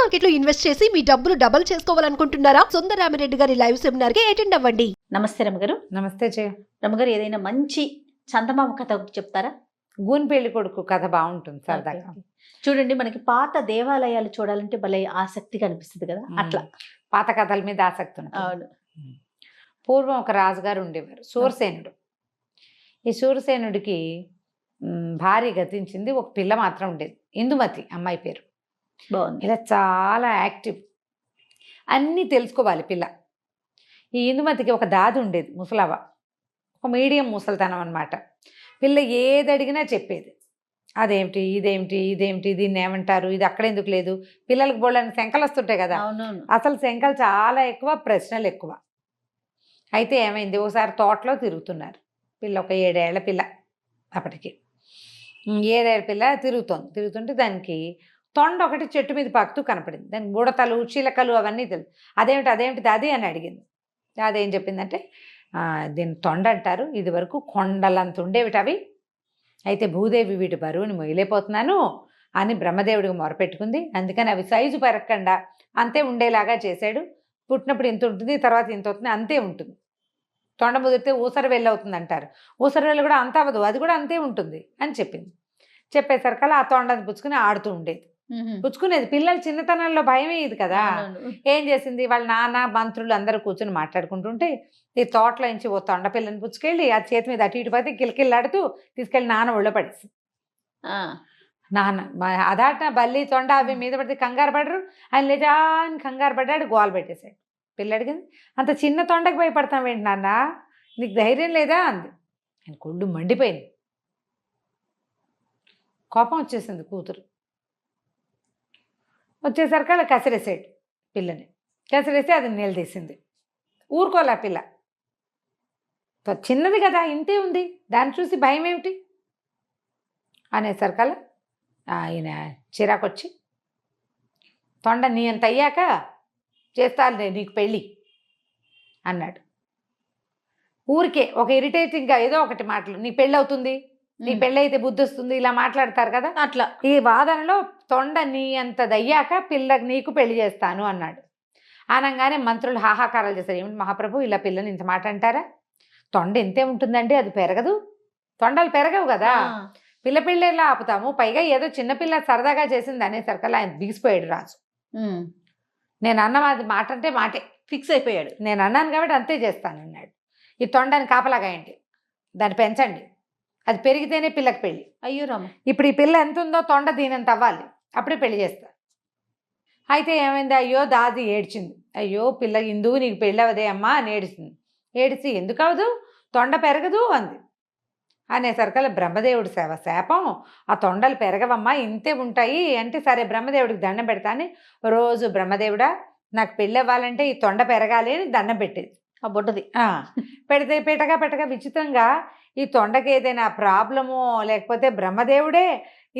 Market లో invest చేసి మీ డబ్బులు డబుల్ చేసుకోవాలనుకుంటున్నారా? సుందరరామిరెడ్డి గారి లైవ్ సెమినార్ కి అటెండ్ అవ్వండి. నమస్తే రమగారు. నమస్తే జయ. రమగారు, ఏదైనా మంచి చందమామ కథ ఒకటి చెప్తారా? గూని పెళ్లి కొడుకు కథ బాగుంటుంది సరదాగా. చూడండి, మనకి పాత దేవాలయాలు చూడాలంటే భలే ఆసక్తిగా అనిపిస్తుంది కదా, అట్లా పాత కథల మీద ఆసక్తి ఉంటుంది. అవును. పూర్వం ఒక రాజుగారు ఉండేవారు, శూరసేనుడు. ఈ శూరసేనుడికి భార్య గతించింది, ఒక పిల్ల మాత్రం ఉండేది, ఇందుమతి అమ్మాయి పేరు. బాగుంది. ఇలా చాలా యాక్టివ్, అన్నీ తెలుసుకోవాలి పిల్ల. ఈ ఇందుమతికి ఒక దాది ఉండేది, ముసలవ్వ, ఒక మీడియం ముసలితనం అనమాట. పిల్ల ఏది అడిగినా చెప్పేది. అదేమిటి, ఇదేమిటి, ఇదేమిటి, దీన్ని ఏమంటారు, ఇది అక్కడ ఎందుకు లేదు. పిల్లలకు బోళ్ళని శంకలు వస్తుంటాయి కదా, అసలు శంకలు చాలా ఎక్కువ, ప్రశ్నలు ఎక్కువ. అయితే ఏమైంది, ఒకసారి తోటలో తిరుగుతున్నారు. పిల్ల ఒక 7 ఏళ్ల పిల్ల, అప్పటికి 7 ఏళ్ల పిల్ల తిరుగుతుంటే దానికి తొండ ఒకటి చెట్టు మీద పాకుతూ కనపడింది. దానికి బుడతలు, చిలకలు అవన్నీ తెలుసు. అదేమిటిది అది అని అడిగింది. అదేం చెప్పిందంటే, దీన్ని తొండ అంటారు, ఇది వరకు కొండలంత ఉండేవిటి అవి, అయితే భూదేవి వీటి బరువుని మొయ్యలేకపోతున్నాను అని బ్రహ్మదేవుడికి మొరపెట్టుకుంది. అందుకని అవి సైజు పెరగకుండా అంతే ఉండేలాగా చేశాడు. పుట్టినప్పుడు ఇంత ఉంటుంది, తర్వాత ఇంత అవుతుంది, అంతే ఉంటుంది. తొండ ముదిరితే ఊసర వెళ్ళి అవుతుంది అంటారు, ఊసర వెళ్ళి కూడా అంత అవ్వదు, అది కూడా అంతే ఉంటుంది అని చెప్పింది. చెప్పేసరికల్లా ఆ తొండని పుచ్చుకుని ఆడుతూ ఉండేది. పుచ్చుకునేది. పిల్లలు చిన్నతనంలో భయమే ఇది కదా. ఏం చేసింది, వాళ్ళ నాన్న మంత్రులు అందరూ కూర్చొని మాట్లాడుకుంటుంటే ఈ తోటలో నుంచి ఓ తొండ పిల్లని పుచ్చుకెళ్ళి ఆ చేతి మీద అటు ఇటు పోతే కిలకిల్లాడుతూ తీసుకెళ్ళి నాన్న ఒళ్ళో పడేసింది. నాన్న అదాట బల్లి తొండ అవి మీద పడితే కంగారు పడరు, ఆయన లేజా అని కంగారు పడ్డాడు, గోలు పెట్టేశాడు. పిల్లడికి అంత చిన్న తొండకి భయపడతావేంటి నాన్న, నీకు ధైర్యం లేదా అంది. ఆయన కొళ్ళు మండిపోయింది, కోపం వచ్చేసింది. కూతురు వచ్చేసరికి అలా కసిరేసాడు పిల్లని. కసిరేసి అది నిలదీసింది. ఊరుకోలే పిల్ల, చిన్నది కదా, ఇంతే ఉంది, దాన్ని చూసి భయం ఏమిటి అనేసరికల్లా ఆయన చిరాకొచ్చి, తొండ నీ అంత అయ్యాక చేస్తాను నీకు పెళ్ళి అన్నాడు. ఊరికే ఒక ఇరిటేటింగ్గా ఏదో ఒకటి మాటలు, నీ పెళ్ళి అవుతుంది, నీ పెళ్ళి అయితే బుద్ధి వస్తుంది, ఇలా మాట్లాడతారు కదా, అట్లా. ఈ వాదనలో తొండ నీ అంత దయ్యాక పిల్లకి నీకు పెళ్లి చేస్తాను అన్నాడు. అనగానే మంత్రులు హాహాకారాలు చేశారు. ఏమిటి మహాప్రభు, ఇలా పిల్లని ఇంత మాట అంటారా, తొండ ఇంతే ఉంటుందండి, అది పెరగదు, తొండలు పెరగవు కదా, పిల్ల పిల్లలా ఆపుతాము, పైగా ఏదో చిన్నపిల్ల సరదాగా చేసింది అనేసరికల్లా ఆయన బిగిసిపోయాడు రాజు. నేను అన్న మాట అంటే మాటే, ఫిక్స్ అయిపోయాడు. నేను అన్నాను కాబట్టి అంతే చేస్తాను అన్నాడు. ఈ తొండని కాపలాగా ఏంటి, దాన్ని పెంచండి, అది పెరిగితేనే పిల్లకి పెళ్ళి. అయ్యో రామ, ఇప్పుడు ఈ పిల్ల ఎంత ఉందో తొండ దీనంత అవ్వాలి, అప్పుడే పెళ్లి చేస్తా. అయితే ఏమైంది, అయ్యో దాది ఏడ్చింది. అయ్యో పిల్ల ఇందుకు నీకు పెళ్ళి అవదే అమ్మా అని ఏడిచింది. ఏడిచి ఎందుకు అవదు, తొండ పెరగదు అంది. అనేసరికల్లా బ్రహ్మదేవుడి శాపం, ఆ తొండలు పెరగవమ్మా, ఇంతే ఉంటాయి అంటే, సరే బ్రహ్మదేవుడికి దండం పెడతా అని రోజు బ్రహ్మదేవుడా నాకు పెళ్ళి అవ్వాలంటే ఈ తొండ పెరగాలి అని దండం పెట్టేది. ఆ బుడ్డది పెడితే పెట్టగా విచిత్రంగా ఈ తొండకి ఏదైనా ప్రాబ్లమో లేకపోతే బ్రహ్మదేవుడే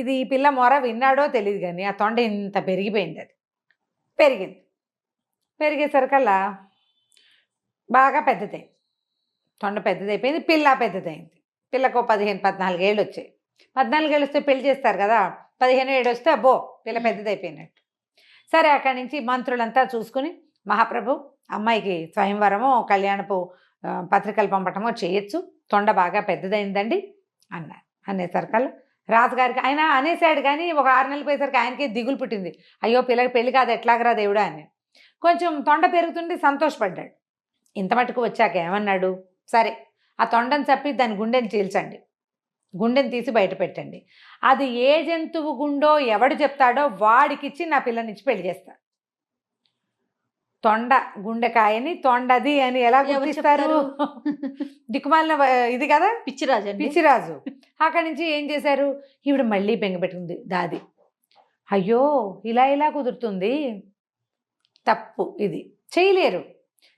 ఇది ఈ పిల్ల మొర విన్నాడో తెలియదు, కానీ ఆ తొండ ఇంత పెరిగిపోయింది. అది పెరిగేసరికల్లా బాగా పెద్దదైంది, తొండ పెద్దదైపోయింది, పిల్ల పెద్దదైంది. పిల్లకు 15-14 ఏళ్ళు వచ్చాయి. 14 ఏళ్ళు వస్తే పెళ్లి చేస్తారు కదా, 15 ఏళ్ళు వస్తే అబ్బో పిల్ల పెద్దదైపోయినట్టు. సరే, అక్కడి నుంచి మంత్రులంతా చూసుకుని, మహాప్రభు అమ్మాయికి స్వయంవరమో కళ్యాణపు పత్రికలు పంపటమో చేయొచ్చు, తొండ బాగా పెద్దదైందండి అన్నారు. అనేసరికల్లా రాజుగారికి ఆయన అనేసాడు, కానీ ఒక 6 నెలలు పోయేసరికి ఆయనకే దిగులు పుట్టింది. అయ్యో పిల్లకి పెళ్లి కాదు, ఎట్లాగరా దేవుడా అని. కొంచెం తొండ పెరుగుతుంటే సంతోషపడ్డాడు. ఇంత మటుకు వచ్చాక ఏమన్నాడు, సరే ఆ తొండని చప్పి దాని గుండెని చీల్చండి, గుండెని తీసి బయట పెట్టండి, అది ఏ జంతువు గుండో ఎవడు చెప్తాడో వాడికిచ్చి నా పిల్లనిచ్చి పెళ్లి చేస్తా. తొండ గుండెకాయని తొండది అని ఎలా గుర్తిస్తారు, దిక్కుమాలిన ఇది కదా, పిచ్చిరాజు. అక్కడి నుంచి ఏం చేశారు, ఈవిడ మళ్ళీ బెంగపెట్టుకుంది దాది. అయ్యో ఇలా కుదురుతుంది, తప్పు, ఇది చేయలేరు.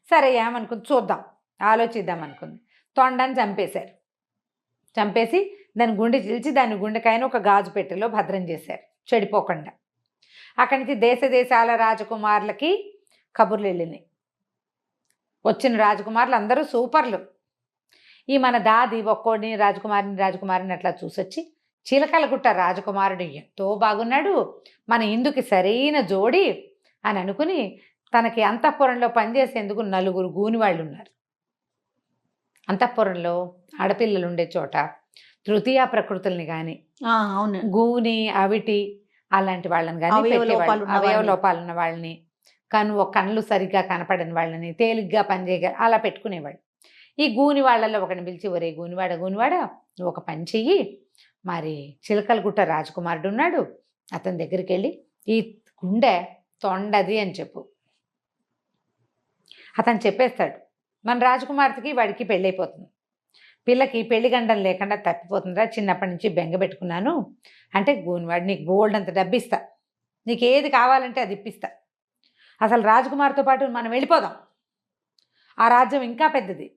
సరే ఏమనుకుంది, చూద్దాం, ఆలోచిద్దాం అనుకుంది. తొండని చంపేశారు. చంపేసి దాని గుండె చీల్చి దాని గుండెకాయను ఒక గాజు పెట్టెలో భద్రం చేశారు, చెడిపోకుండా. అక్కడి నుంచి దేశాల రాజకుమారులకి కబుర్లు వెళ్ళినాయి. వచ్చిన రాజకుమారులు అందరూ సూపర్లు. ఈ మన దాది ఒక్కోడిని రాజకుమారిని అట్లా చూసొచ్చి, చిలకలగుట్ట రాజకుమారుడు ఎంతో బాగున్నాడు, మన ఇందుకి సరైన జోడి, అని అనుకుని తనకి అంతఃపురంలో పనిచేసేందుకు 4 గూనివాళ్ళు ఉన్నారు. అంతఃపురంలో ఆడపిల్లలు ఉండే చోట తృతీయ ప్రకృతుల్ని కానీ అవును. గూని అవిటి అలాంటి వాళ్ళని కానీ అవయవ లోపాలు ఉన్న వాళ్ళని కళ్ళు సరిగ్గా కనపడని వాళ్ళని తేలిగ్గా పనిచేయగల అలా పెట్టుకునేవాళ్ళు. ఈ గూని వాళ్ళల్లో ఒకరిని పిలిచి, ఒరే గూనివాడ నువ్వు ఒక పని చెయ్యి, మరి చిలకలగుట్ట రాజకుమారుడు ఉన్నాడు, అతని దగ్గరికి వెళ్ళి ఈ గుండె తొండది అని చెప్పు. అతను చెప్పేస్తాడు. మన రాజకుమార్తెకి వాడికి పెళ్ళైపోతుంది, పిల్లకి పెళ్లి గండం లేకుండా తప్పిపోతుందిరా, చిన్నప్పటి నుంచి బెంగ పెట్టుకున్నాను అంటే గూనివాడు నీకు బోల్డ్ అంత డబ్బిస్తా, నీకు ఏది కావాలంటే అది ఇప్పిస్తా, అసలు రాజకుమార్తో పాటు మనం వెళ్ళిపోదాం, ఆ రాజ్యం ఇంకా పెద్దది,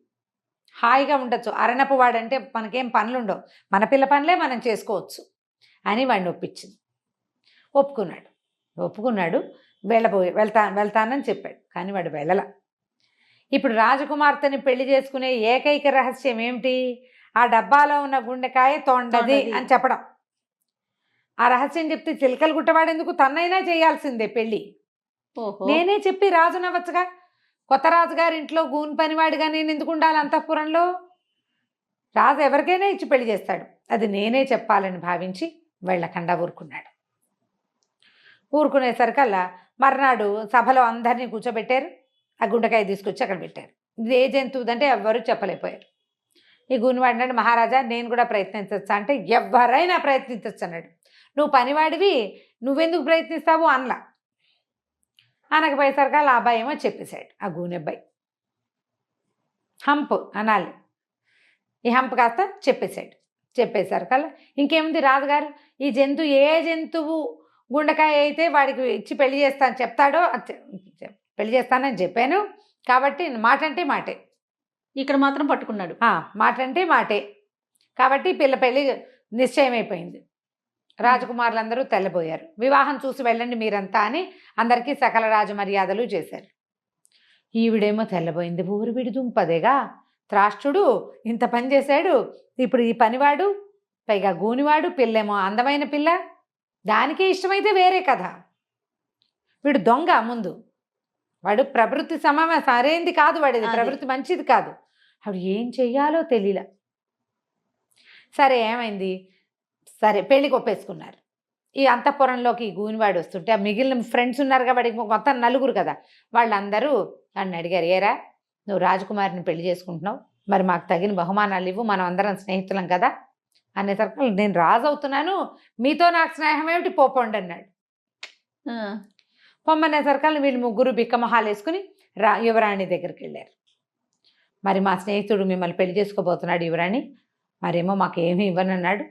హాయిగా ఉండొచ్చు, అరణపు వాడంటే మనకేం పనులు ఉండవు, మన పిల్ల పనులే మనం చేసుకోవచ్చు అని వాడిని ఒప్పించింది. ఒప్పుకున్నాడు. వెళ్తానని చెప్పాడు. కానీ వాడు వెళ్ళల. ఇప్పుడు రాజకుమార్తెని పెళ్లి చేసుకునే ఏకైక రహస్యం ఏమిటి? ఆ డబ్బాలో ఉన్న గుండెకాయ తొండది అని చెప్పడం. ఆ రహస్యం చెప్తే చిలకలు గుట్టవాడెందుకు, తన్నైనా చేయాల్సిందే పెళ్ళి. నేనే చెప్పి రాజునవచ్చుగా, కొత్త రాజుగారి ఇంట్లో గూని పనివాడిగా నేను ఎందుకు ఉండాలి అంతఃపురంలో? రాజు ఎవరికైనా ఇచ్చి పెళ్లి చేస్తాడు, అది నేనే చెప్పాలని భావించి వెళ్ళకుండా ఊరుకునేసరికల్లా మర్నాడు సభలో అందరినీ కూర్చోబెట్టారు. ఆ గుండెకాయ తీసుకొచ్చి అక్కడ పెట్టారు. ఇది ఏ జంతువుదంటే ఎవ్వరూ చెప్పలేకపోయారు. ఈ గూనివాడు అన్నాడు, మహారాజా నేను కూడా ప్రయత్నించచ్చా అంటే ఎవరైనా ప్రయత్నించచ్చు అన్నాడు. నువ్వు పనివాడివి, నువ్వెందుకు ప్రయత్నిస్తావు అనలా. అనకపోయేసరికల్లా ఆ అబ్బాయి ఏమో చెప్పేశాడు. ఆ గూని అబ్బాయి హంప్ అనాలి, ఈ హంప్ కాస్త చెప్పేసరికల్లా ఇంకేముంది, రాజుగారు ఈ ఏ జంతువు గుండెకాయ అయితే వాడికి ఇచ్చి పెళ్లి చేస్తాను చెప్తాడో పెళ్లి చేస్తానని చెప్పాను కాబట్టి మాట అంటే మాటే. ఇక్కడ మాత్రం పట్టుకున్నాడు. మాట అంటే మాటే కాబట్టి పెళ్లి నిశ్చయమైపోయింది. రాజకుమారులందరూ తెల్లబోయారు. వివాహం చూసి వెళ్ళండి మీరంతా అని అందరికీ సకల రాజ మర్యాదలు చేశారు. ఈవిడేమో తెల్లబోయింది. ఊరు విడి దుంపదేగా, త్రాష్ట్రుడు ఇంత పని చేశాడు, ఇప్పుడు ఈ పనివాడు, పైగా గూనివాడు, పిల్లేమో అందమైన పిల్ల, దానికే ఇష్టమైతే వేరే కథ. వీడు దొంగ, ముందు వాడు ప్రవృత్తి సరైంది కాదు, వాడిది ప్రవృత్తి మంచిది కాదు. ఆవిడ ఏం చెయ్యాలో తెలియలా. సరే ఏమైంది, సరే పెళ్ళికి ఒప్పేసుకున్నారు. ఈ అంతఃపురంలోకి గూనివాడు వస్తుంటే ఆ మిగిలిన ఫ్రెండ్స్ ఉన్నారు కాబట్టి మొత్తం 4 కదా, వాళ్ళందరూ నన్ను అడిగారు, ఏరా నువ్వు రాజకుమారిని పెళ్లి చేసుకుంటున్నావు, మరి మాకు తగిన బహుమానాలు ఇవ్వు, మనం అందరం స్నేహితులం కదా అనేసరికి నేను రాజు అవుతున్నాను, మీతో నాకు స్నేహం ఏమిటి, పోపండి అన్నాడు. పొమ్మనేసరికల్ని వీళ్ళు 3 బిక్కమొహాలు వేసుకుని యువరాణి దగ్గరికి వెళ్ళారు. మరి మా స్నేహితుడు మిమ్మల్ని పెళ్లి చేసుకోబోతున్నాడు యువరాణి, మరేమో మాకు ఏమీ ఇవ్వనన్నాడు,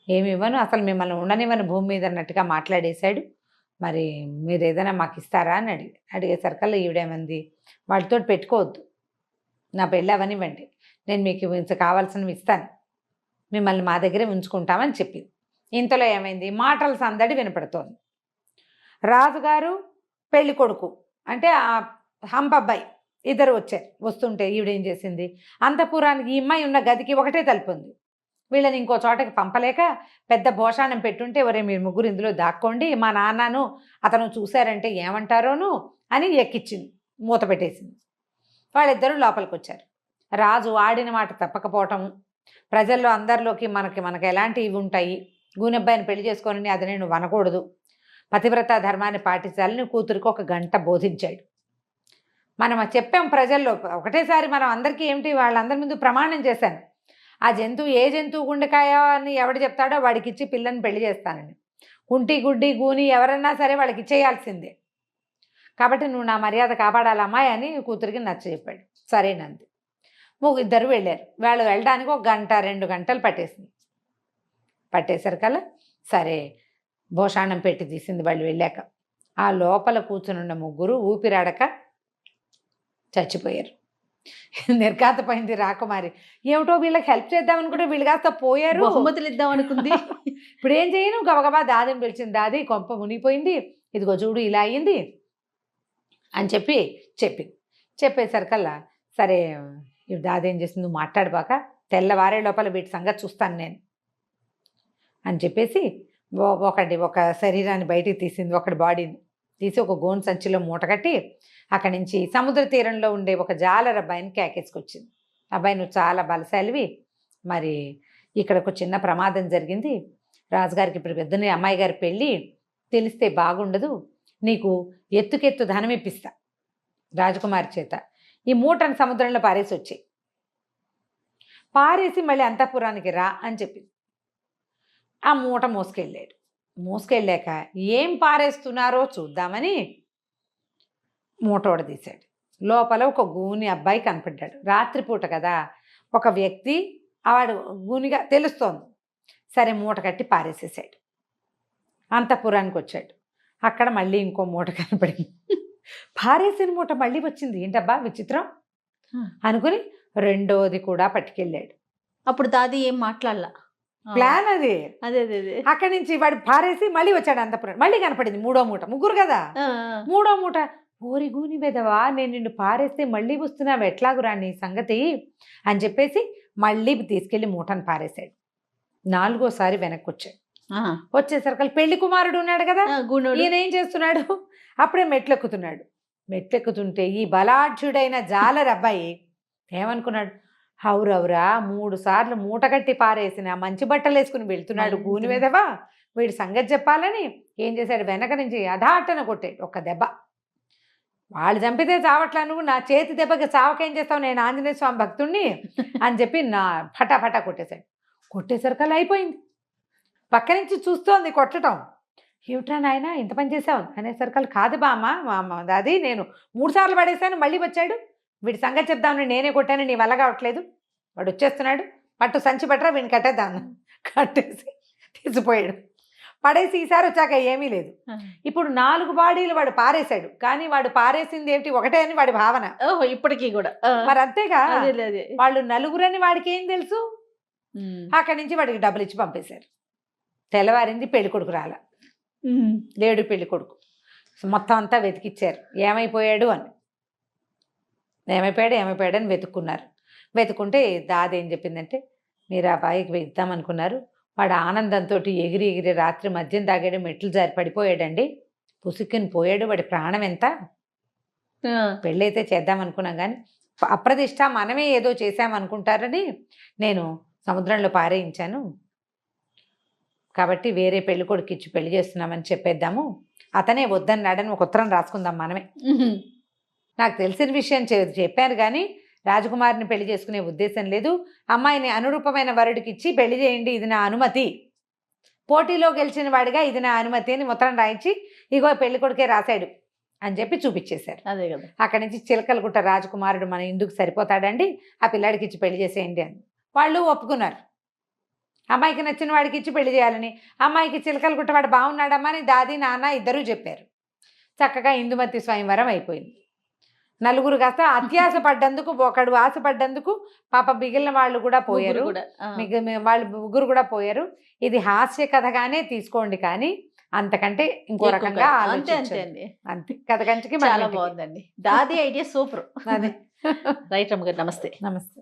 ఏమి ఇవ్వను, అసలు మిమ్మల్ని ఉండనివ్వని భూమి మీద అన్నట్టుగా మాట్లాడేశాడు, మరి మీరు ఏదైనా మాకు ఇస్తారా అని అడిగేసరికల్లా ఈవిడేమంది, వాటితో పెట్టుకోవద్దు, నా పెళ్ళి అవనివ్వండి, నేను మీకు కావాల్సినవి ఇస్తాను, మిమ్మల్ని మా దగ్గరే ఉంచుకుంటామని చెప్పింది. ఇంతలో ఏమైంది, మాటల సందడి వినపడుతోంది. రాజుగారు పెళ్లి కొడుకు అంటే ఆ హంప అబ్బాయి ఇద్దరు వస్తుంటే ఈవిడేం చేసింది, అంతఃపురానికి ఈ అమ్మాయి ఉన్న గదికి ఒకటే తలుపు ఉంది, వీళ్ళని ఇంకో చోటకి పంపలేక పెద్ద భోషాణం పెట్టుంటే, ఒరే మీరు 3 ఇందులో దాక్కోండి, మా నాన్నను అతను చూశారంటే ఏమంటారోను అని ఎక్కిచ్చింది, మూత పెట్టేసింది. వాళ్ళిద్దరూ లోపలికి వచ్చారు. రాజు ఆడిన మాట తప్పకపోవటం, ప్రజల్లో అందరిలోకి మనకి ఎలాంటి ఇవి ఉంటాయి, గూనెబ్బాయిని పెళ్లి చేసుకొని అది నేను అనకూడదు, పతివ్రత ధర్మాన్ని పాటించాలని కూతురికి 1 గంట బోధించాడు. మనం చెప్పాం ప్రజల్లో ఒకటేసారి, మనం అందరికీ ఏమిటి వాళ్ళందరి ముందు ప్రమాణం చేశాను, ఆ ఏ జంతువు గుండెకాయ అని ఎవడు చెప్తాడో వాడికి ఇచ్చి పిల్లని పెళ్లి చేస్తానని, కుంటి గుడ్డి గూని ఎవరన్నా సరే వాళ్ళకి ఇచ్చేయాల్సిందే, కాబట్టి నువ్వు నా మర్యాద కాపాడాలి అమ్మాయి అని కూతురికి నచ్చ చెప్పాడు. సరేనంది. ఇద్దరు వెళ్ళారు. వాళ్ళు వెళ్ళడానికి 1 గంట 2 గంటలు పట్టేసరికల్లా సరే భోషాణం పెట్టి తీసింది. వాళ్ళు వెళ్ళాక ఆ లోపల కూర్చునున్న 3 ఊపిరాడక చచ్చిపోయారు. నిర్ఘాతపోయింది రాకుమారి. ఏమిటో వీళ్ళకి హెల్ప్ చేద్దామనుకుంటే వీళ్ళు కాస్త పోయారు, బహుమతులు ఇద్దాం అనుకుంది. ఇప్పుడు ఏం చేయను, గబగబా దాదిని పిలిచింది. దాది కొంప మునిగిపోయింది, ఇదిగో చూడు ఇలా అయ్యింది అని చెప్పేసరికల్లా సరే దాది ఏం చేసింది, నువ్వు మాట్లాడబాక, తెల్లవారే లోపల వీటి సంగతి చూస్తాను నేను అని చెప్పేసి ఒక శరీరాన్ని బయటికి తీసింది, ఒకటి బాడీని. తీసి ఒక గోను సంచిలో మూట కట్టి అక్కడి నుంచి సముద్ర తీరంలో ఉండే ఒక జాలర్ అబ్బాయిని కేకేసుకొచ్చింది. అబ్బాయి, నువ్వు చాలా బలశాలివి, మరి ఇక్కడ ఒక చిన్న ప్రమాదం జరిగింది, రాజుగారికి ఇప్పుడు పెద్దని అమ్మాయి గారి పెళ్ళి, తెలిస్తే బాగుండదు, నీకు ఎత్తుకెత్తు ధనం ఇప్పిస్తా రాజకుమారి చేత, ఈ మూటను సముద్రంలో పారేసి వచ్చాయి, పారేసి మళ్ళీ అంతఃపురానికి రా అని చెప్పింది. ఆ మూట మోసుకెళ్ళాక ఏం పారేస్తున్నారో చూద్దామని మూట తీశాడు. లోపల ఒక గూని అబ్బాయి కనపడ్డాడు. రాత్రిపూట కదా, ఒక వ్యక్తి వాడు గూనిగా తెలుస్తోంది. సరే మూట కట్టి పారేసేసాడు. అంతఃపురానికి వచ్చాడు. అక్కడ మళ్ళీ ఇంకో మూట కనపడింది. పారేసిన మూట మళ్ళీ వచ్చింది. ఏంటబ్బా విచిత్రం అనుకుని రెండోది కూడా పట్టుకెళ్ళాడు. అప్పుడు దాది ఏం మాట్లాడలా, ప్లాన్ అది. అదే అదే అదే. అక్కడి నుంచి వాడు పారేసి మళ్ళీ వచ్చాడు అంతఃపురం. మళ్ళీ కనపడింది మూడో మూట. ముగ్గురు కదా, మూడో మూట. ఓరి గూని బెదవా, నేను నిన్ను పారేస్తే మళ్ళీ వస్తున్నావు, ఎట్లాగురా నీ సంగతి అని చెప్పేసి మళ్ళీ తీసుకెళ్లి మూటను పారేశాడు. నాలుగోసారి వెనక్కి వచ్చాడు. వచ్చేసరికి పెళ్లి కుమారుడు ఉన్నాడు కదా, ఈయన ఏం చేస్తున్నాడు, అప్పుడే మెట్లెక్కుతున్నాడు. మెట్లెక్కుతుంటే ఈ బలాఢ్యుడైన జాలర్ అబ్బాయి ఏమనుకున్నాడు, హౌరవురా 3 సార్లు మూట కట్టి పారేసిన మంచి బట్టలు వేసుకుని వెళ్తున్నాడు గూని వెదవా, వీడి సంగతి చెప్పాలని ఏం చేశాడు, వెనక నుంచి అధాటన కొట్టాడు ఒక్క దెబ్బ. వాళ్ళు చంపితే చావట్లా, నువ్వు నా చేతి దెబ్బకి చావకేం చేస్తావు, నేను ఆంజనేయ స్వామి భక్తుణ్ణి అని చెప్పి నా ఫటాఫటా కొట్టేశాడు. కొట్టేసరికల్లా అయిపోయింది. పక్క నుంచి చూస్తోంది కొట్టడం. ఏమిట్రా నాయన ఇంత పని చేసావు అనేసరికల్లా, కాదు బామ్మ అది నేను 3 సార్లు పడేశాను, మళ్ళీ వచ్చాడు, వీడి సంగతి చెప్దామని నేనే కొట్టాను, నీ వల్ల కావట్లేదు, వాడు వచ్చేస్తున్నాడు, పట్టు సంచి పట్టరా వీడిని కట్టేద్దాను. కట్టేసి తీసిపోయాడు. పడేసి ఈసారి వచ్చాక ఏమీ లేదు. ఇప్పుడు 4 బాడీలు వాడు పారేశాడు. కానీ వాడు పారేసింది ఏమిటి, ఒకటే అని వాడి భావన. ఓహో, ఇప్పటికీ కూడా మరి అంతేగా, వాళ్ళు నలుగురని వాడికి ఏం తెలుసు. అక్కడి నుంచి వాడికి డబ్బులు ఇచ్చి పంపేశారు. తెల్లవారింది, పెళ్లి కొడుకు రాల, లేడు పెళ్లి కొడుకు. మొత్తం అంతా వెతికిచ్చారు ఏమైపోయాడు అని. ఏమైపోయాడు అని వెతుక్కున్నారు. వెతుక్కుంటే దాది ఏం చెప్పిందంటే, మీరు ఆ అబ్బాయికి ఇద్దామనుకున్నారు, వాడు ఆనందంతో ఎగిరి రాత్రి మద్యం తాగాడు, మెట్లు జారి పడిపోయాడండి, పుసుక్కుని పోయాడు, వాడి ప్రాణం ఎంత, పెళ్ళైతే చేద్దామనుకున్నాం కానీ అప్రదిష్ట మనమే ఏదో చేశామనుకుంటారని నేను సముద్రంలో పారేయించాను, కాబట్టి వేరే పెళ్లి కొడుకు ఇచ్చి పెళ్లి చేస్తున్నామని చెప్పేద్దాము, అతనే వద్దన్నాడని ఒక ఉత్తరం రాసుకుందాం మనమే. నాకు తెలిసిన విషయం చెప్పాను కానీ రాజకుమారిని పెళ్లి చేసుకునే ఉద్దేశం లేదు, అమ్మాయిని అనురూపమైన వరుడికి ఇచ్చి పెళ్లి చేయండి, ఇది నా అనుమతి, పోటీలో గెలిచిన వాడిగా ఇది నా అనుమతి అని ఉత్తరం రాయించి ఇగో పెళ్లి కొడుకే రాశాడు అని చెప్పి చూపించేశారు. అదే కదా. అక్కడి నుంచి చిలకలగుట్ట రాజకుమారుడు మన ఇందుకు సరిపోతాడండి, ఆ పిల్లాడికి ఇచ్చి పెళ్లి చేసేయండి అని వాళ్ళు ఒప్పుకున్నారు. అమ్మాయికి నచ్చిన వాడికి ఇచ్చి పెళ్లి చేయాలని. అమ్మాయికి చిలకలగుట్ట వాడు బాగున్నాడమ్మా అని దాది నాన్న ఇద్దరూ చెప్పారు. చక్కగా ఇందుమతి స్వయంవరం అయిపోయింది. నలుగురు కాస్త అత్యాశ పడ్డందుకు, ఒకడు ఆశపడ్డందుకు పాప మిగిలిన వాళ్ళు కూడా పోయారు. వాళ్ళు ముగ్గురు కూడా పోయారు. ఇది హాస్య కథగానే తీసుకోండి, కానీ అంతకంటే ఇంకో రకంగా ఆలోచించండి. అంతే కథ కంచికి చాలా బాగుందండి. దాది ఐడియా సూపర్. అదే. రైట్ రమ్మ గారు, నమస్తే. నమస్తే.